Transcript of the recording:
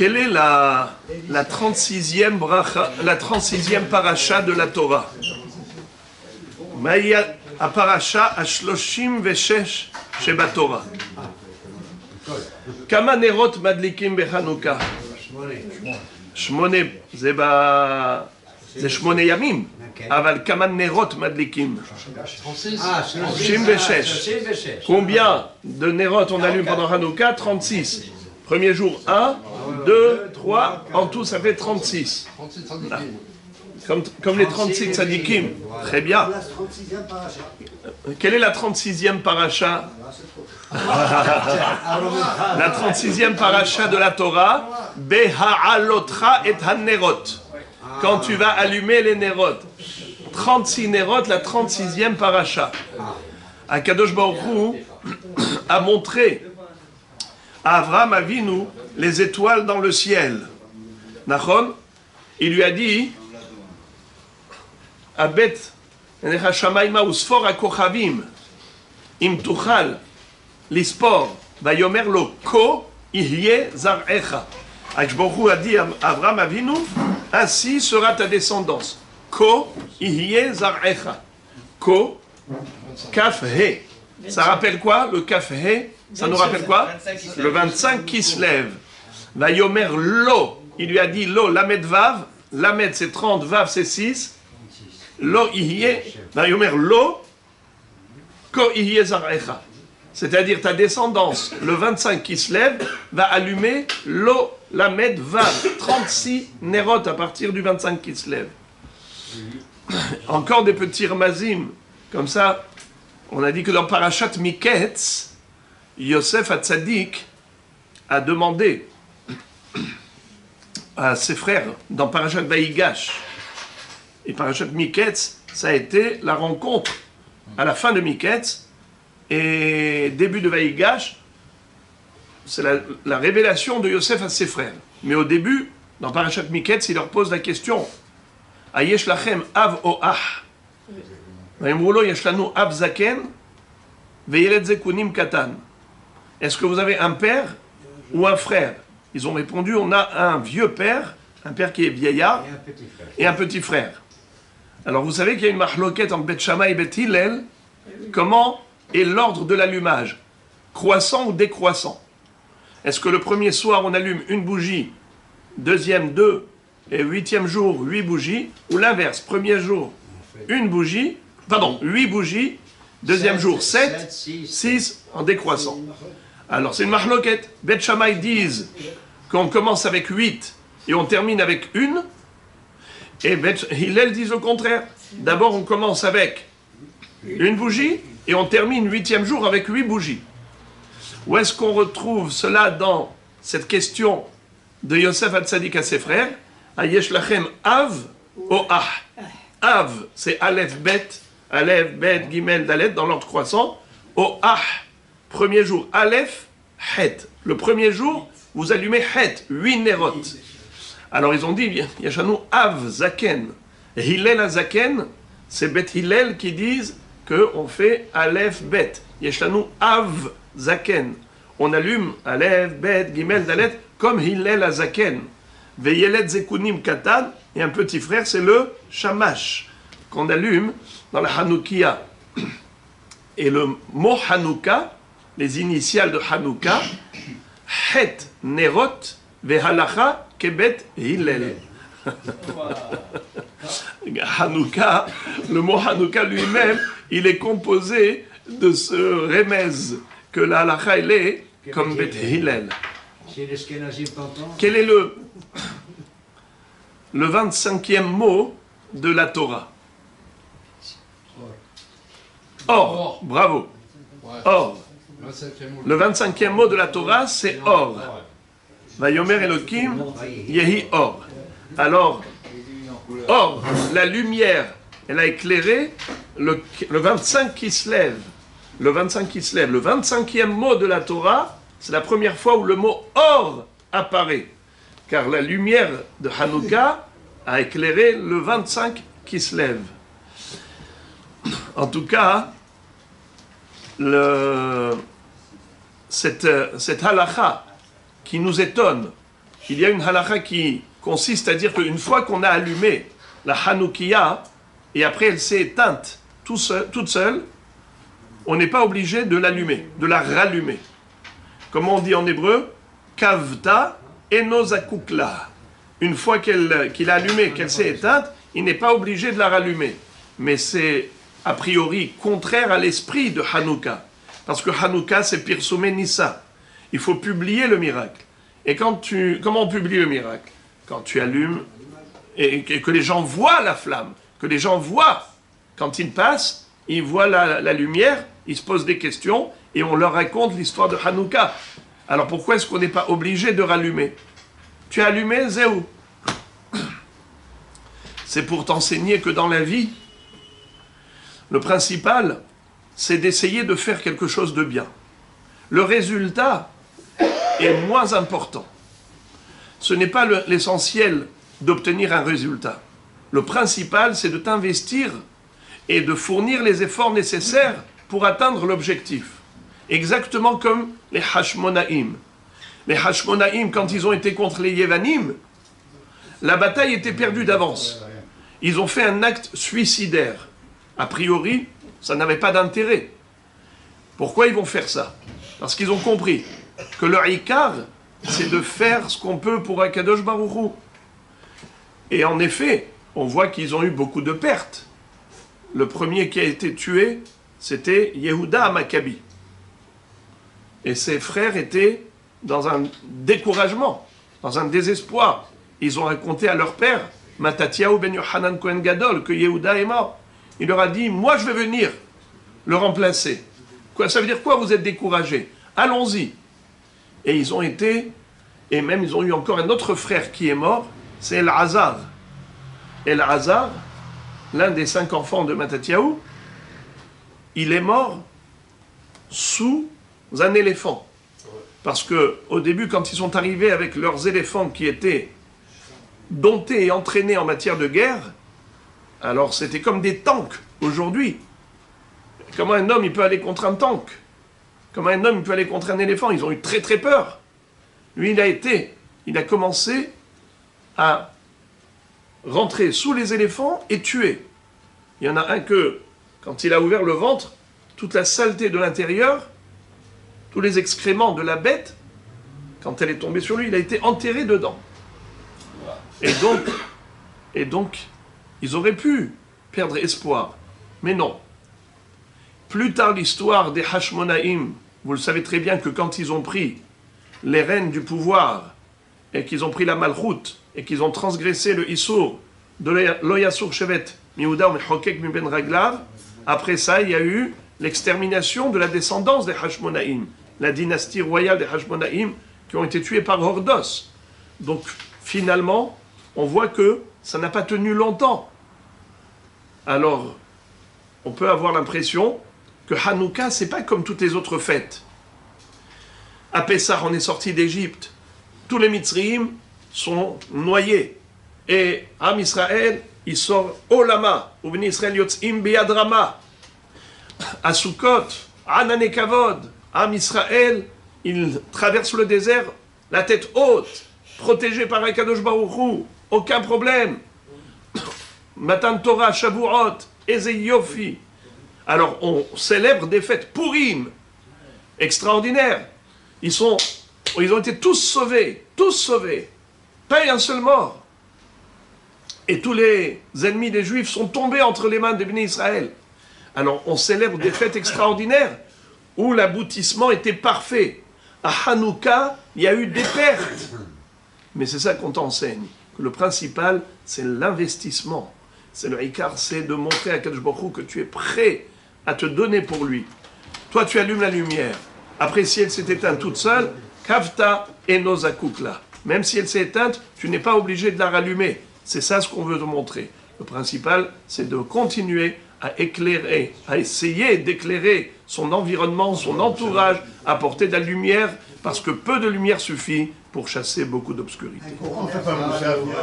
Quelle est la 36e bracha, la 36e paracha de la Torah? Maïa הפרשה ה-36 שבתורה. כמה נרות מדליקים בחנוכה? 8. זה 8 ימים, אבל כמה נרות מדליקים? 36. Combien de nérotes on allume pendant Hanouka? 36. Premier jour 1, 2, 3, en tout ça fait 36. Comme les 36 tzadikim. Très bien. Quelle est la 36e paracha? La 36e paracha de la Torah, Beha'alotra et Hanerot. Quand tu vas allumer les Nerot. 36 Nerot, la 36e paracha. Akadosh Baruch Hu a montré à Avraham Avinu les étoiles dans le ciel. Nachon, il lui a dit Abet Enecha Shamayma Usfor HaKochavim Im Tuchal Lispor Vayomer Lo Ko Ihye Zar'echa. Akadosh Baruch Hu a dit à Avraham Avinu, ainsi sera ta descendance. Ko Ihye Zar'echa. Ko Kaf He. Ça rappelle quoi le Kaf He? Ça nous rappelle quoi? Le 25 qui se lève. Vayomer Lo. Il lui a dit Lo, Lamed Vav. Lamed c'est 30, Vav c'est 6. Lo Ihye. Vayomer Lo. Ko Ihye Zar'echa. C'est-à-dire ta descendance, le 25 qui se lève, va allumer Lo, Lamed Vav. 36 Nerot à partir du 25 qui se lève. Encore des petits remazim. Comme ça, on a dit que dans Parashat Miketz, Yosef Hatzadik a demandé à ses frères dans Parashat Vaïgash et Parashat Miketz, ça a été la rencontre à la fin de Miketz et début de Vaïgash, c'est la révélation de Yosef à ses frères. Mais au début, dans Parashat Miketz, il leur pose la question Ayesh lachem av o ah Vayimrulo yesh lanu av zaken veyeled zekunim katan. Est-ce que vous avez un père ou un frère? Ils ont répondu, on a un vieux père, un père qui est vieillard, et un petit frère. Alors vous savez qu'il y a une mahloket entre Bet Shammai et Bet Hillel. Comment est l'ordre de l'allumage? Croissant ou décroissant? Est-ce que le premier soir on allume une bougie, deuxième 2, et 8e jour 8 bougies, ou l'inverse, premier jour 8 bougies, deuxième jour 7, 6 en décroissant? Alors c'est une mahloket. Bet Shammai disent qu'on commence avec 8 et on termine avec 1. Et Bet Hillel disent au contraire. D'abord on commence avec une bougie et on termine 8e jour avec 8 bougies. Où est-ce qu'on retrouve cela dans cette question de Yosef Hatzadik à ses frères? Ayesh lachem av o ah. Av c'est Aleph Bet, Aleph Bet, Gimel, Dalet dans l'ordre croissant. O ah. Premier jour, Aleph, Het. Le premier jour, vous allumez Het, 8 Nerot. Alors ils ont dit, Yashanu Av Zaken. Hillel Azaken, c'est Bet Hillel qui disent qu'on fait Aleph Bet. Yashanu Av Zaken. On allume Aleph, Bet, Gimel, Dalet, comme Hillel Azaken. Veyeled Zekunim Katan, et un petit frère, c'est le Shamash, qu'on allume dans la Hanoukia. Et le mot Hanouka, les initiales de Hanouka, Het Nerot Vehalacha Kebet Hillel. Hanouka, le mot Hanouka lui-même, il est composé de ce remez que la halacha elle est comme Bet Hillel. Quel est le 25e mot de la Torah? Or, bravo. Or. Le 25e mot de la Torah, c'est Or. Vayomer Elokim, Yehi Or. Alors, Or, la lumière, elle a éclairé le 25 qui se lève. Le 25 qui se lève. Le 25e mot de la Torah, c'est la première fois où le mot Or apparaît. Car la lumière de Hanouka a éclairé le 25 qui se lève. En tout cas, cette halakha qui nous étonne il y a une halakha qui consiste à dire qu'une fois qu'on a allumé la Hanoukia, et après elle s'est éteinte toute seule, on n'est pas obligé de l'allumer, de la rallumer. Comment on dit en hébreu? Kavta enozakukla. Une fois qu'il a allumé, qu'elle s'est éteinte, il n'est pas obligé de la rallumer. Mais c'est a priori contraire à l'esprit de Hanouka. Parce que Hanouka, c'est Pirsoume Nissa. Il faut publier le miracle. Et comment on publie le miracle? Quand tu allumes et que les gens voient la flamme, que les gens voient, quand ils passent, ils voient la lumière, ils se posent des questions et on leur raconte l'histoire de Hanouka. Alors pourquoi est-ce qu'on n'est pas obligé de rallumer? Tu as allumé, Zéou. C'est pour t'enseigner que dans la vie, le principal, c'est d'essayer de faire quelque chose de bien. Le résultat est moins important. Ce n'est pas l'essentiel d'obtenir un résultat. Le principal, c'est de t'investir et de fournir les efforts nécessaires pour atteindre l'objectif. Exactement comme les Hashmonaïm. Les Hashmonaïm, quand ils ont été contre les Yevanim, la bataille était perdue d'avance. Ils ont fait un acte suicidaire. A priori, ça n'avait pas d'intérêt. Pourquoi ils vont faire ça? Parce qu'ils ont compris que leur ikar, c'est de faire ce qu'on peut pour Akadosh Baruch Hu. Et en effet, on voit qu'ils ont eu beaucoup de pertes. Le premier qui a été tué, c'était Yehuda Maccabi. Et ses frères étaient dans un découragement, dans un désespoir. Ils ont raconté à leur père, Matatiaou ben Yohanan Kohen Gadol, que Yehuda est mort. Il leur a dit, moi je vais venir le remplacer. Quoi, ça veut dire quoi, vous êtes découragés? Allons-y. Et ils ont été, et même ils ont eu encore un autre frère qui est mort, c'est El-Hazar. El-Hazar, l'un des 5 enfants de Matatiaou, il est mort sous un éléphant. Parce que au début, quand ils sont arrivés avec leurs éléphants qui étaient domptés et entraînés en matière de guerre, alors c'était comme des tanks aujourd'hui. Comment un homme il peut aller contre un tank? Comment un homme il peut aller contre un éléphant? Ils ont eu très très peur. Lui il a commencé à rentrer sous les éléphants et tuer. Il y en a un que, quand il a ouvert le ventre, toute la saleté de l'intérieur, tous les excréments de la bête, quand elle est tombée sur lui, il a été enterré dedans. Et donc, ils auraient pu perdre espoir. Mais non. Plus tard, l'histoire des Hashmonaïm, vous le savez très bien que quand ils ont pris les rênes du pouvoir, et qu'ils ont pris la malchoute, et qu'ils ont transgressé le Issour de l'Oyasur Shevet, Miouda ou Mechokek mi ben Raglav, après ça, il y a eu l'extermination de la descendance des Hashmonaïm, la dynastie royale des Hashmonaïm, qui ont été tués par Hordos. Donc, finalement, on voit que ça n'a pas tenu longtemps. Alors, on peut avoir l'impression que Hanouka, c'est pas comme toutes les autres fêtes. À Pessah, on est sorti d'Égypte. Tous les Mitzriim sont noyés. Et Am Israël, il sort Olama, ou Bnei Israël Yotzim Beyadrama. À Sukkot, Anane Kavod, Am Israël, il traverse le désert, la tête haute, protégé par Akadosh Baruch Hu, aucun problème. Matan Torah, Shavuot, Eze Yofi. Alors on célèbre des fêtes Purim, extraordinaires. Ils ont été tous sauvés, pas un seul mort. Et tous les ennemis des Juifs sont tombés entre les mains des Bnei Israël. Alors on célèbre des fêtes extraordinaires où l'aboutissement était parfait. À Hanouka, il y a eu des pertes. Mais c'est ça qu'on t'enseigne, que le principal, c'est l'investissement. C'est le ikar, c'est de montrer à Kadosh Baruch Hu que tu es prêt à te donner pour lui. Toi, tu allumes la lumière. Après, si elle s'est éteinte toute seule, kavta enozakukla. Même si elle s'est éteinte, tu n'es pas obligé de la rallumer. C'est ça ce qu'on veut te montrer. Le principal, c'est de continuer à éclairer, à essayer d'éclairer son environnement, son entourage, apporter de la lumière, parce que peu de lumière suffit pour chasser beaucoup d'obscurité.